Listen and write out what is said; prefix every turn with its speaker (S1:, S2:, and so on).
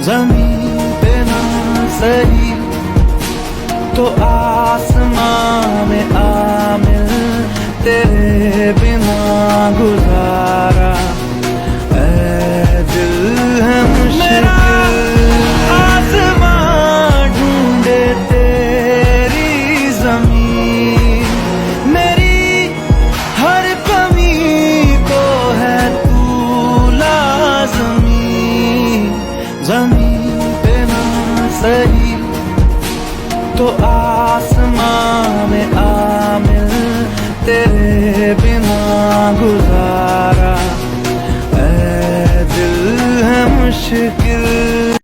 S1: जमीन पे ना सही तो आसमां में आ मिल, तेरे बिना गुजारा ऐ दिल है मुश्किल। आसमां ढूंढे तेरी जमीन, मेरी हर कमी को है तू लाज़मी। जमीन पे ना सही तो आसमां में आ मिल, तेरे बिना गुजारा ऐ दिल है मुश्किल।